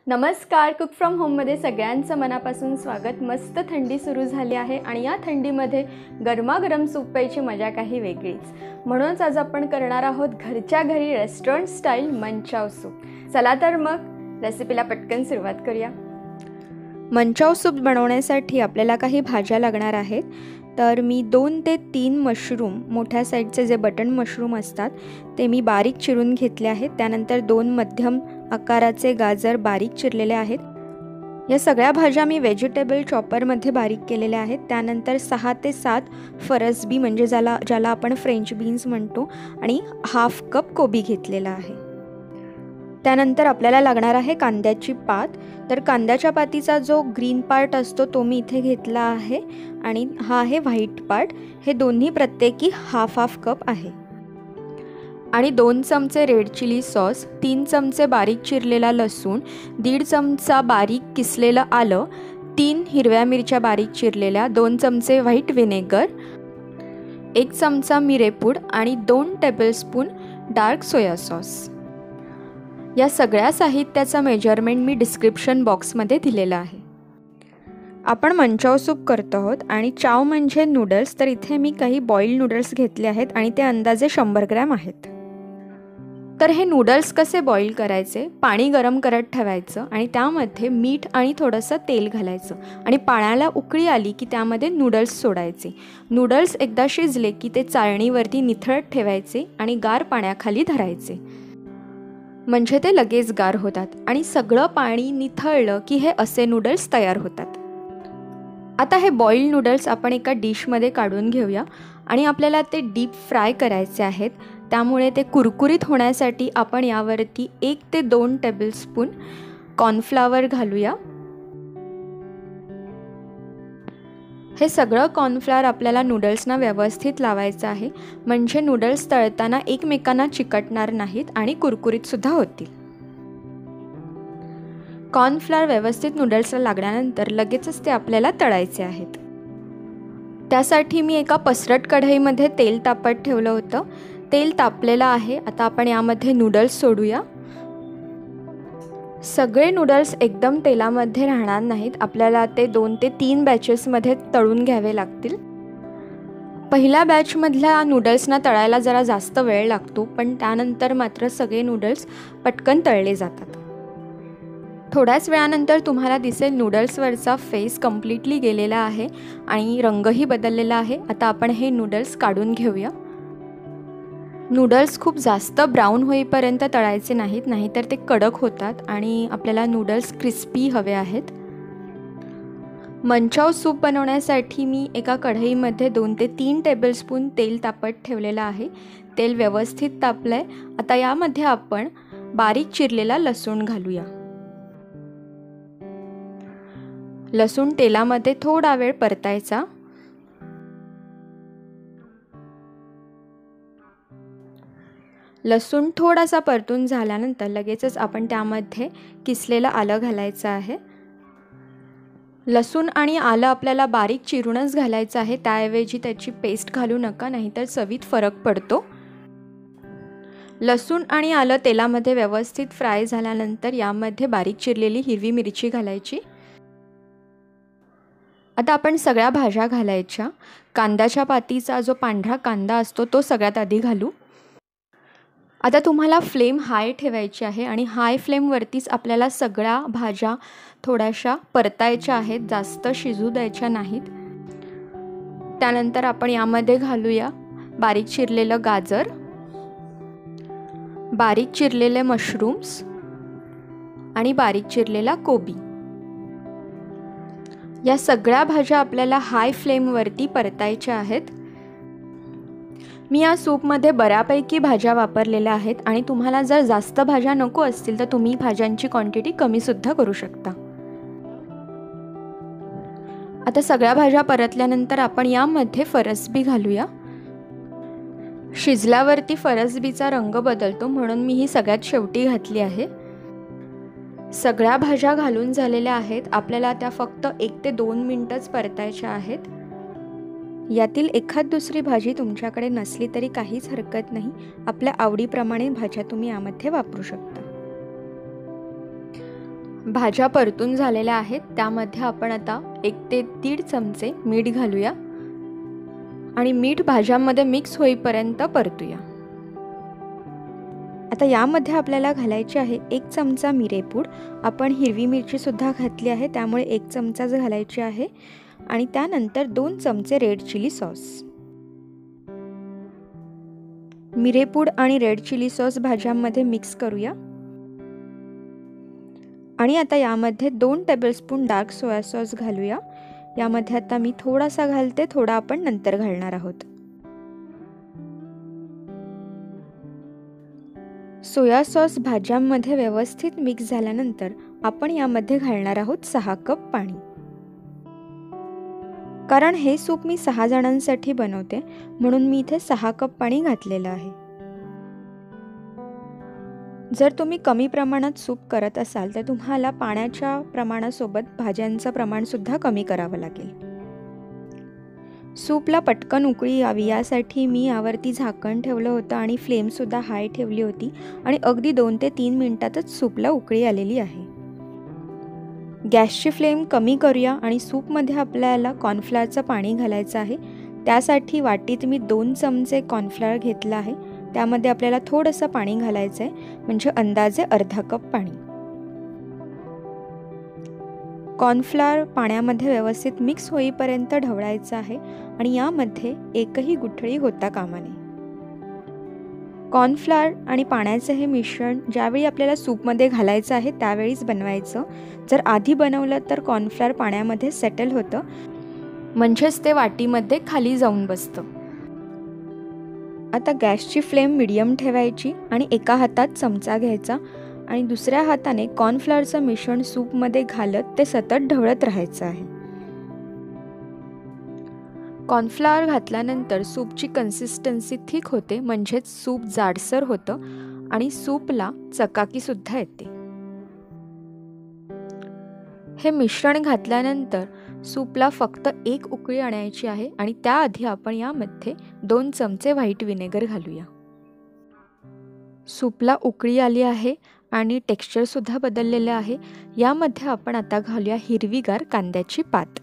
नमस्कार, cook from होममध्ये सगळ्यांचं मनापासून स्वागत। मस्त थंडी सुरू झाली आहे आणि या थंडीमध्ये गरमागरम सूप प्यायची मजा काही वेगळीच। म्हणूनच आज आपण करणार आहोत घरच्या घरी रेस्टॉरंट स्टाईल मंचाव सूप। चला तर मग रेसिपीला पटकन सुरुवात करूया। मंचाव सूप बनवण्यासाठी आपल्याला काही भाज्या लागणार आहेत। तर मी 2 ते 3 मशरूम, मोठ्या साईजचे जे बटन मशरूम असतात ते मी बारीक चिरून घेतले आहेत। त्यानंतर 2 मध्यम आकाराचे गाजर बारीक चिरलेले आहेत। या सगळ्या भाज्या मी व्हेजिटेबल चॉपरमध्ये बारीक केलेल्या आहेत। त्यानंतर 6 ते 7 फरसबी म्हणजे ज्याला आपण फ्रेंच बीन्स म्हणतो आणि हाफ कप कोबी घेतलेला आहे। त्यानंतर आपल्याला लागणार आहे कांद्याची पात। तर कांद्याच्या पातीचा जो ग्रीन पार्ट असतो तो मी इथे घेतला आहे आणि हा आहे व्हाईट पार्ट। हे दोन्ही प्रत्येकी हाफ कप आहे। आणि 2 चमचे रेड चिली सॉस, 3 चमचे बारीक चिरलेला लसूण, 1.5 चमचा बारीक किसलेलं आलं, 3 हिरव्या मिरच्या बारीक चिरलेल्या, 2 चमचे व्हाईट विनेगर, 1 चमचा मिरेपूड आणि 2 टेबलस्पून डार्क सोया सॉस। या सगळ्या साहित्याचा मेजरमेंट मी डिस्क्रिप्शन बॉक्समध्ये दिलेला आहे। आपण मंचाव सूप करतो आहोत आणि चाव म्हणजे नूडल्स। तर इथे मी काही बॉइल्ड नूडल्स घेतले आहेत आणि ते अंदाजे 100 ग्रॅम आहेत। तर हे नूडल्स कसे बॉईल करायचे, पाणी गरम करत ठेवायचं आणि त्यामध्ये मीठ आणि थोडंसं तेल घालायचं आणि पाण्याला उकळी आली की त्यामध्ये नूडल्स सोडायचे। नूडल्स एकदा शिजले की ते चाळणीवरती निथळत ठेवायचे आणि गार पाण्याखाली धरायचे, म्हणजे ते लगेच गार होतात आणि सगळं पाणी निथळलं की हे असे नूडल्स तयार होतात। आता हे बॉइल्ड नूडल्स आपण एका डिशमध्ये काढून घेऊया आणि आपल्याला ते डीप फ्राय करायचे आहेत। त्यामुळे ते कुरकुरीत होण्यासाठी आपण यावरती 1 ते 2 टेबलस्पून कॉर्नफ्लॉवर घालूया। हे सगळं कॉर्नफ्लॉवर आपल्याला नूडल्सना व्यवस्थित लावायचं आहे, म्हणजे नूडल्स तळताना एकमेकांना चिकटणार नाहीत आणि कुरकुरीत सुद्धा होतील। कॉर्नफ्लॉवर व्यवस्थित नूडल्सला लागल्यानंतर लगेचच ते आपल्याला तळायचे आहेत। त्यासाठी मी एका पसरट कढईमध्ये तेल तापत ठेवलं होतं। तेल तापलेलं आहे। आता आपण यामध्ये नूडल्स सोडूया। सगळे नूडल्स एकदम तेलामध्ये राहणार नाहीत, आपल्याला ते 2 ते 3 बॅचेसमध्ये तळून घ्यावे लागतील। पहिल्या बॅचमधल्या नूडल्सना तळायला जरा जास्त वेळ लागतो, पण त्यानंतर मात्र सगळे नूडल्स पटकन तळले जातात। थोड्याच वेळानंतर तुम्हाला दिसेल नूडल्सवरचा फेस कम्प्लीटली गेलेला आहे आणि रंगही बदललेला आहे। आता आपण हे नूडल्स काढून घेऊया। नूडल्स खूप जास्त ब्राऊन होईपर्यंत तळायचे नाहीत, नाहीतर ते कडक होतात आणि आपल्याला नूडल्स क्रिस्पी हवे आहेत। मंचाव सूप बनवण्यासाठी मी एका कढईमध्ये 2 ते 3 टेबलस्पून तेल तापत ठेवलेलं आहे। तेल व्यवस्थित तापलंय। आता यामध्ये आपण बारीक चिरलेला लसूण घालूया। लसूण तेलामध्ये थोडा वेळ परतायचा। लसूण थोडासा परतून झाल्यानंतर लगेचच आपण त्यामध्ये किसलेलं आलं घालायचं आहे। लसूण आणि आलं आपल्याला बारीक चिरूनच घालायचं आहे, त्याऐवजी त्याची पेस्ट घालू नका, नाहीतर चवीत फरक पडतो। लसूण आणि आलं तेलामध्ये व्यवस्थित फ्राय झाल्यानंतर यामध्ये बारीक चिरलेली हिरवी मिरची घालायची। आता आपण सगळ्या भाज्या घालायच्या। कांद्याच्या पातीचा जो पांढरा कांदा असतो तो सगळ्यात आधी घालू। आता तुम्हाला फ्लेम हाय ठेवायची आहे आणि हाय फ्लेमवरतीच आपल्याला सगळ्या भाज्या थोड्याशा परतायच्या आहेत, जास्त शिजू द्यायच्या नाहीत। त्यानंतर आपण यामध्ये घालूया बारीक चिरलेलं गाजर, बारीक चिरलेले मशरूम्स आणि बारीक चिरलेला कोबी। या सगळ्या भाज्या आपल्याला हाय फ्लेमवरती परतायच्या आहेत। मी या सूपमध्ये बऱ्यापैकी भाज्या वापरलेल्या आहेत आणि तुम्हाला जर जास्त भाज्या नको असतील तर तुम्ही भाज्यांची क्वांटिटी कमी सुद्धा करू शकता। आता सगळ्या भाज्या परतल्यानंतर आपण यामध्ये फरसबी घालूया। शिजल्यावरती फरसबीचा रंग बदलतो, म्हणून मी ही सगळ्यात शेवटी घातली आहे। सगळ्या भाज्या घालून झालेल्या आहेत। आपल्याला त्या फक्त 1 ते 2 मिनिटच परतायच्या आहेत। यातील एखाद दुसरी भाजी तुमच्याकडे नसली तरी काहीच हरकत नाही, आपल्या आवडीप्रमाणे भाज्या तुम्ही यामध्ये वापरू शकता। भाज्या परतून झालेल्या आहेत, त्यामध्ये आपण आता 1 ते 1.5 चमचे मीठ घालूया आणि मीठ भाज्यांमध्ये मिक्स होईपर्यंत परतूया। आता यामध्ये आपल्याला घालायची आहे 1 चमचा मिरेपूड। आपण हिरवी मिरची सुद्धा घातली आहे, त्यामुळे 1 चमचाच घालायची आहे आणि त्यानंतर 2 चमचे रेड चिली सॉस। मिरेपूड आणि रेड चिली सॉस भाज्यांमध्ये मिक्स करूया आणि आता यामध्ये 2 टेबलस्पून डार्क सोया सॉस घालूया। यामध्ये आता मी थोडासा घालते, थोडा आपण नंतर घालणार आहोत। सोया सॉस भाज्यांमध्ये व्यवस्थित मिक्स झाल्यानंतर आपण यामध्ये घालणार आहोत 6 कप पाणी। कारण हे सूप मी 6 जणांसाठी बनवते, म्हणून मी इथे 6 कप पाणी घातलेलं आहे। जर तुम्ही कमी प्रमाणात सूप करत असाल तर तुम्हाला पाण्याच्या प्रमाणासोबत भाज्यांचं प्रमाण सुद्धा कमी करावं लागेल। सूपला पटकन उकळी यावी यासाठी मी यावरती झाकण ठेवलं होतं आणि फ्लेम सुद्धा हाय ठेवली होती आणि अगदी 2 ते 3 मिनिटातच सूपला उकळी आलेली आहे। गॅसची फ्लेम कमी करूया आणि सूपमध्ये आपल्याला कॉर्नफ्लॉवरचं पाणी घालायचं आहे। त्यासाठी वाटीत मी 2 चमचे कॉर्नफ्लॉवर घेतलं आहे, त्यामध्ये आपल्याला थोडंसं पाणी घालायचं आहे, म्हणजे अंदाजे अर्धा कप पाणी। कॉर्नफ्लॉवर पाण्यामध्ये व्यवस्थित मिक्स होईपर्यंत ढवळायचं आहे आणि यामध्ये एकही गुठळी होता कामा नये। कॉर्नफ्लॉवर आणि पाण्याचे हे मिश्रण ज्यावेळी आपल्याला सूपमध्ये घालायचं आहे त्यावेळीच बनवायचं। जर आधी बनवलं तर कॉर्नफ्लॉवर पाण्यामध्ये सेटल होतं, म्हणजेच ते वाटीमध्ये खाली जाऊन बसतं। आता गॅसची फ्लेम मीडियम ठेवायची आणि एका हातात चमचा घ्यायचा आणि दुसऱ्या हाताने कॉर्नफ्लॉवरचं मिश्रण सूपमध्ये घालत ते सतत ढवळत राहायचं आहे। कॉर्नफ्लॉवर घातल्यानंतर सूपची कन्सिस्टन्सी थिक होते, म्हणजेच सूप जाडसर होतं आणि सूपला चकाकी सुद्धा येते। हे मिश्रण घातल्यानंतर सूपला फक्त 1 उकळी आणायची आहे आणि त्याआधी आपण यामध्ये 2 चमचे व्हाईट विनेगर घालूया। सूपला उकळी आली आहे आणि टेक्स्चर सुद्धा बदललेलं आहे। यामध्ये आपण आता घालूया हिरवीगार कांद्याची पात।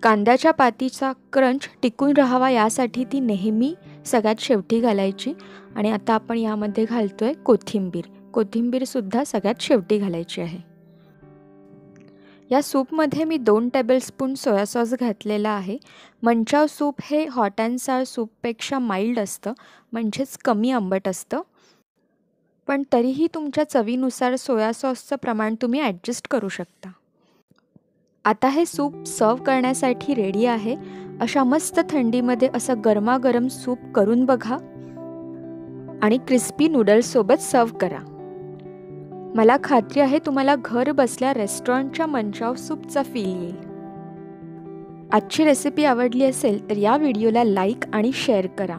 कांद्याच्या पातीचा क्रंच टिकून राहावा यासाठी ती नेहमी सगळ्यात शेवटी घालायची आणि आता आपण यामध्ये घालतोय कोथिंबीर। कोथिंबीर सुद्धा सगळ्यात शेवटी घालायची आहे। या सूपमध्ये मी 2 टेबलस्पून सोया सॉस घातलेला आहे। मंचाव सूप हे हॉट अँड सार सूपपेक्षा माइल्ड असतं, म्हणजेच कमी आंबट असतं, पण तरीही तुमच्या चवीनुसार सोया सॉसचं प्रमाण तुम्ही ॲडजस्ट करू शकता। आता हे सूप सर्व करण्यासाठी रेडी आहे। अशा मस्त थंडीमध्ये असं गरमागरम सूप करून बघा आणि क्रिस्पी नूडल्स सोबत सर्व करा। मला खात्री आहे तुम्हाला घर बसल्या रेस्टॉरंटच्या मंचाव सूपचा फील येईल। आजची रेसिपी आवडली असेल तर या व्हिडिओला लाईक आणि शेअर करा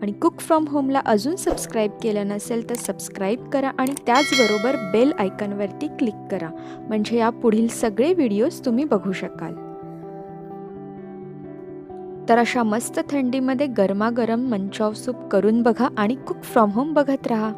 आणि कुक फ्रॉम होमला अजून सबस्क्राईब केलं नसेल तर सबस्क्राईब करा आणि त्याचबरोबर बेल आयकॉनवरती क्लिक करा, म्हणजे या पुढील सगळे व्हिडिओज तुम्ही बघू शकाल। तर अशा मस्त थंडीमध्ये गरमागरम मंचाव सूप करून बघा आणि कुक फ्रॉम होम बघत राहा।